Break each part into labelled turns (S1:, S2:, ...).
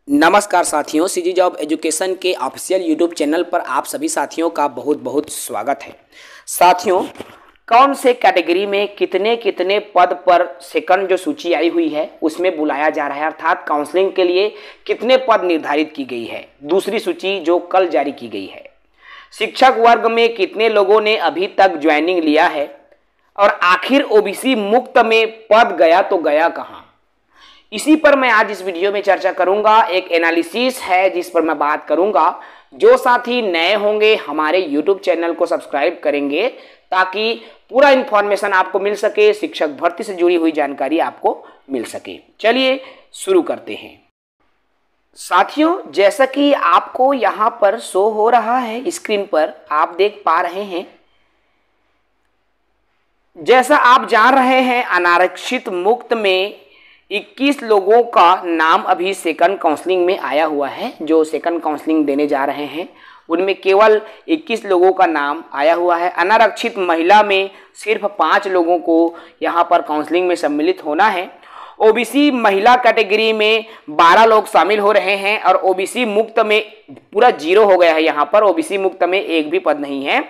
S1: नमस्कार साथियों, CG job education के ऑफिशियल यूट्यूब चैनल पर आप सभी साथियों का बहुत बहुत स्वागत है। साथियों, कौन से कैटेगरी में कितने कितने पद पर सेकंड जो सूची आई हुई है उसमें बुलाया जा रहा है, अर्थात काउंसलिंग के लिए कितने पद निर्धारित की गई है। दूसरी सूची जो कल जारी की गई है। शिक्षक वर्ग में कितने लोगों ने अभी तक ज्वाइनिंग लिया है और आखिर ओबीसी मुक्त में पद गया तो गया कहां, इसी पर मैं आज इस वीडियो में चर्चा करूंगा। एक एनालिसिस है जिस पर मैं बात करूंगा। जो साथी नए होंगे हमारे YouTube चैनल को सब्सक्राइब करेंगे ताकि पूरा इंफॉर्मेशन आपको मिल सके, शिक्षक भर्ती से जुड़ी हुई जानकारी आपको मिल सके। चलिए शुरू करते हैं। साथियों, जैसा कि आपको यहां पर शो हो रहा है स्क्रीन पर, आप देख पा रहे हैं, जैसा आप जान रहे हैं, अनारक्षित मुक्त में 21 लोगों का नाम अभी सेकंड काउंसलिंग में आया हुआ है। जो सेकंड काउंसलिंग देने जा रहे हैं उनमें केवल 21 लोगों का नाम आया हुआ है। अनारक्षित महिला में सिर्फ 5 लोगों को यहां पर काउंसलिंग में सम्मिलित होना है। ओबीसी महिला कैटेगरी में 12 लोग शामिल हो रहे हैं और ओबीसी मुक्त में पूरा 0 हो गया है। यहां पर ओबीसी मुक्त में एक भी पद नहीं है।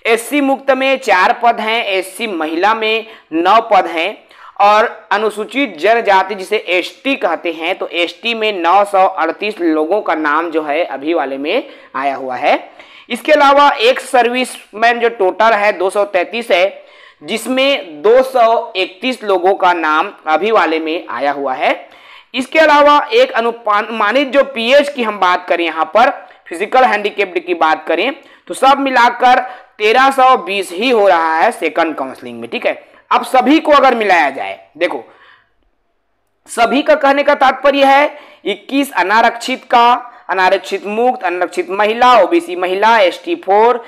S1: एससी मुक्त में 4 पद हैं, एससी महिला में 9 पद हैं और अनुसूचित जनजाति जिसे एसटी कहते हैं, तो एसटी में 938 लोगों का नाम जो है अभी वाले में आया हुआ है। इसके अलावा एक सर्विसमैन जो टोटल है 233 है, जिसमें 231 लोगों का नाम अभी वाले में आया हुआ है। इसके अलावा एक अनुमानित जो पीएच की हम बात करें, यहाँ पर फिजिकल हैंडीकेप्ड की बात करें तो सब मिलाकर 1320 ही हो रहा है सेकंड काउंसलिंग में। ठीक है, अब सभी को अगर मिलाया जाए, देखो सभी का कहने का तात्पर्य है 21 अनारक्षित का, अनारक्षित मुक्त, अनारक्षित महिला, ओबीसी महिला, ST4,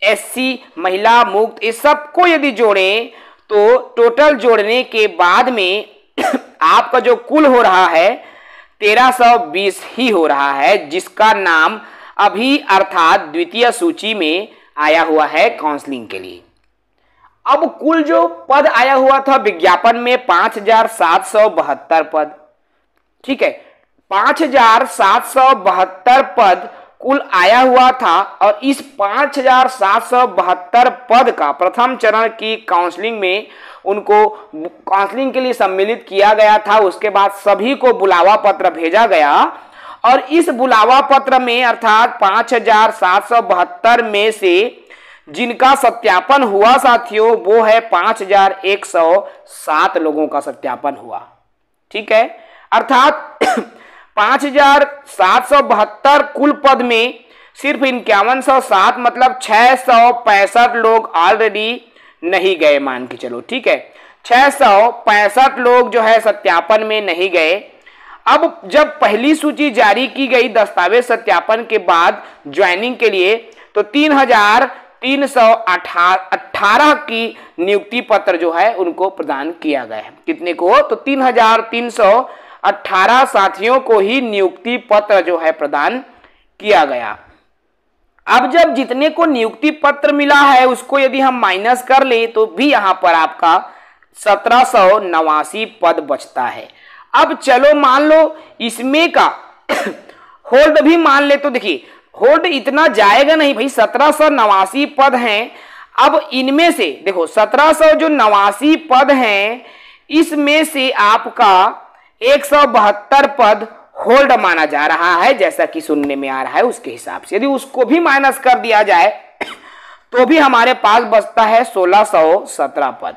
S1: SC महिला मुक्त, इस सबको यदि जोड़ें तो टोटल जोड़ने के बाद में आपका जो कुल हो रहा है 1320 ही हो रहा है, जिसका नाम अभी अर्थात द्वितीय सूची में आया हुआ है काउंसलिंग के लिए। अब कुल जो पद आया हुआ था विज्ञापन में 5772 पद, ठीक है, 5772 पद कुल आया हुआ था और इस 5772 पद का प्रथम चरण की काउंसलिंग में उनको काउंसलिंग के लिए सम्मिलित किया गया था। उसके बाद सभी को बुलावा पत्र भेजा गया और इस बुलावा पत्र में अर्थात 5772 में से जिनका सत्यापन हुआ साथियों वो है 5107 लोगों का सत्यापन हुआ। ठीक है, अर्थात 5772 कुल पद में सिर्फ 5107 मतलब 665 लोग ऑलरेडी नहीं गए, मान के चलो। ठीक है, 665 लोग जो है सत्यापन में नहीं गए। अब जब पहली सूची जारी की गई दस्तावेज सत्यापन के बाद ज्वाइनिंग के लिए, तो 3318 की नियुक्ति पत्र जो है उनको प्रदान किया गया है। कितने को? तो 3318 साथियों को ही नियुक्ति पत्र जो है प्रदान किया गया। अब जब जितने को नियुक्ति पत्र मिला है उसको यदि हम माइनस कर ले तो भी यहां पर आपका 1789 पद बचता है। अब चलो मान लो इसमें का होल्ड भी मान ले, तो देखिए होल्ड इतना जाएगा नहीं भाई, 1789 पद हैं। अब इनमें से देखो 1789 पद हैं, इसमें से आपका 172 पद होल्ड माना जा रहा है, जैसा कि सुनने में आ रहा है। उसके हिसाब से यदि उसको भी माइनस कर दिया जाए तो भी हमारे पास बचता है 1617 पद।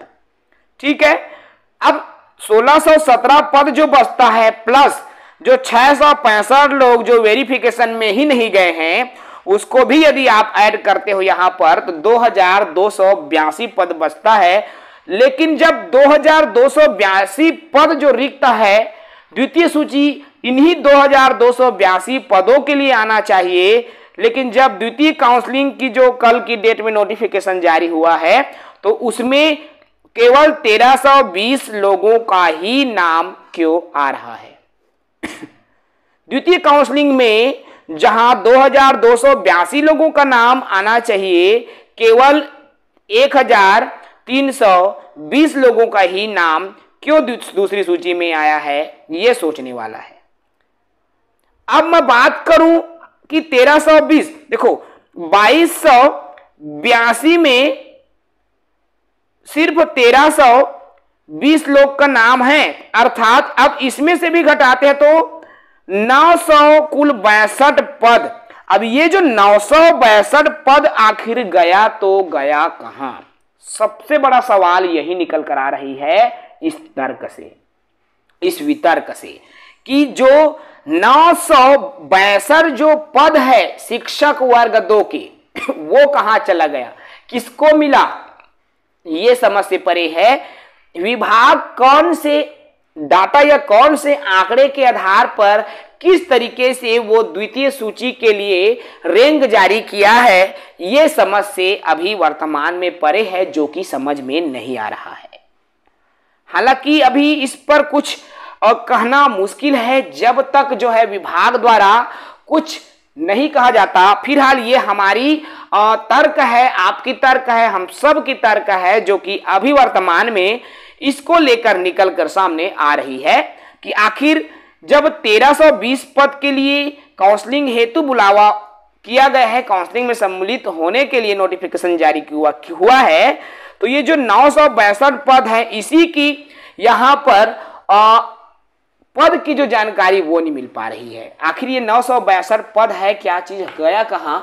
S1: ठीक है, अब 1617 पद जो बचता है प्लस जो 665 लोग जो वेरिफिकेशन में ही नहीं गए हैं उसको भी यदि आप ऐड करते हो यहां पर तो 2282 पद बचता है। लेकिन जब 2282 पद जो रिक्त है, द्वितीय सूची इन्हीं 2282 पदों के लिए आना चाहिए, लेकिन जब द्वितीय काउंसलिंग की जो कल की डेट में नोटिफिकेशन जारी हुआ है तो उसमें केवल 1320 लोगों का ही नाम क्यों आ रहा है। द्वितीय काउंसलिंग में जहां 2282 लोगों का नाम आना चाहिए, केवल 1320 लोगों का ही नाम क्यों दूसरी सूची में आया है, यह सोचने वाला है। अब मैं बात करूं कि 1320, देखो 2282 में सिर्फ 1320 लोग का नाम है, अर्थात अब इसमें से भी घटाते हैं तो 900 कुल 62 पद। अब ये जो 962 पद आखिर गया तो गया कहां? सबसे बड़ा सवाल यही निकल कर आ रही है इस तर्क से, इस वितर्क से, कि जो 962 जो पद है शिक्षक वर्ग 2 के वो कहां चला गया, किसको मिला? ये समझ से परे है। विभाग कौन से डाटा या कौन से आंकड़े के आधार पर किस तरीके से वो द्वितीय सूची के लिए रैंक जारी किया है, ये समझ से अभी वर्तमान में परे है, जो कि समझ में नहीं आ रहा है। हालांकि अभी इस पर कुछ कहना मुश्किल है जब तक जो है विभाग द्वारा कुछ नहीं कहा जाता। फिलहाल ये हमारी तर्क है, आपकी तर्क है, हम सब की तर्क है, जो कि अभी वर्तमान में इसको लेकर निकल कर सामने आ रही है कि आखिर जब 1320 पद के लिए काउंसलिंग हेतु बुलावा किया गया है, काउंसलिंग में सम्मिलित होने के लिए नोटिफिकेशन जारी हुआ है, तो ये जो 962 पद है इसी की यहां पर पद की जो जानकारी वो नहीं मिल पा रही है। आखिर ये 962 पद है, क्या चीज गया कहां,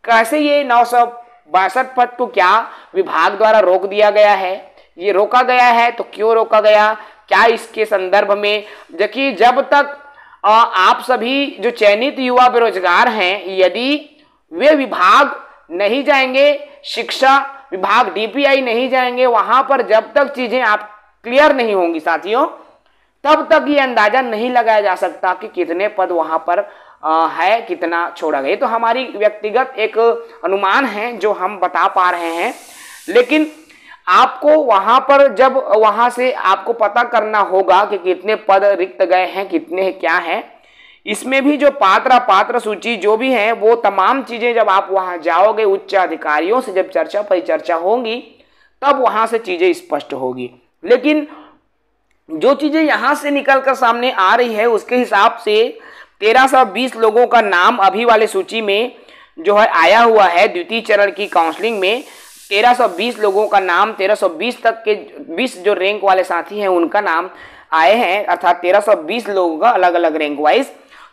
S1: कैसे ये 962 पद को क्या विभाग द्वारा रोक दिया गया है, ये रोका गया है तो क्यों रोका गया, क्या इसके संदर्भ में, देखिए जब तक आप सभी जो चयनित युवा बेरोजगार हैं यदि वे विभाग नहीं जाएंगे, शिक्षा विभाग डीपीआई नहीं जाएंगे वहां पर, जब तक चीजें आप क्लियर नहीं होंगी साथियों, तब तक ये अंदाजा नहीं लगाया जा सकता कि कितने पद वहां पर है, कितना छोड़ा गया। तो हमारी व्यक्तिगत एक अनुमान है जो हम बता पा रहे हैं, लेकिन आपको वहां पर जब वहां से आपको पता करना होगा कि कितने पद रिक्त गए हैं, कितने क्या हैं, इसमें भी जो पात्र सूची जो भी है वो तमाम चीजें जब आप वहां जाओगे उच्च अधिकारियों से जब चर्चा परिचर्चा होंगी तब वहां से चीजें स्पष्ट होगी। लेकिन जो चीजें यहां से निकलकर सामने आ रही है उसके हिसाब से 1320 लोगों का नाम अभी वाले सूची में जो है आया हुआ है। द्वितीय चरण की काउंसलिंग में 1320 लोगों का नाम, 1320 तक के 20 जो रैंक वाले साथी हैं उनका नाम आए हैं, अर्थात 1320 लोगों का अलग अलग रैंक वाइज।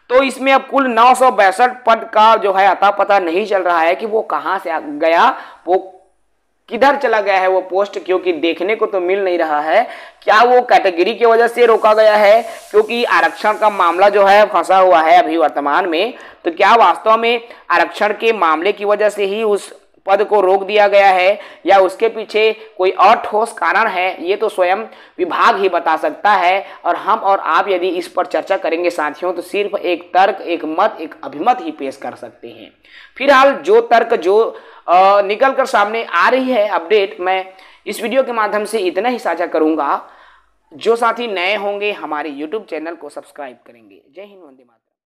S1: तो इसमें अब कुल 962 पद का जो है अता पता नहीं चल रहा है कि वो कहां से गया, वो किधर चला गया है वो पोस्ट, क्योंकि देखने को तो मिल नहीं रहा है। क्या वो कैटेगरी की वजह से रोका गया है, क्योंकि आरक्षण का मामला जो है फंसा हुआ है अभी वर्तमान में, तो क्या वास्तव में आरक्षण के मामले की वजह से ही उस पद को रोक दिया गया है या उसके पीछे कोई और ठोस कारण है, ये तो स्वयं विभाग ही बता सकता है। और हम और आप यदि इस पर चर्चा करेंगे साथियों तो सिर्फ एक तर्क, एक मत, एक अभिमत ही पेश कर सकते हैं। फिलहाल जो तर्क जो निकल कर सामने आ रही है अपडेट, मैं इस वीडियो के माध्यम से इतना ही साझा करूंगा। जो साथी नए होंगे हमारे YouTube चैनल को सब्सक्राइब करेंगे। जय हिंद, वंदे मातरम।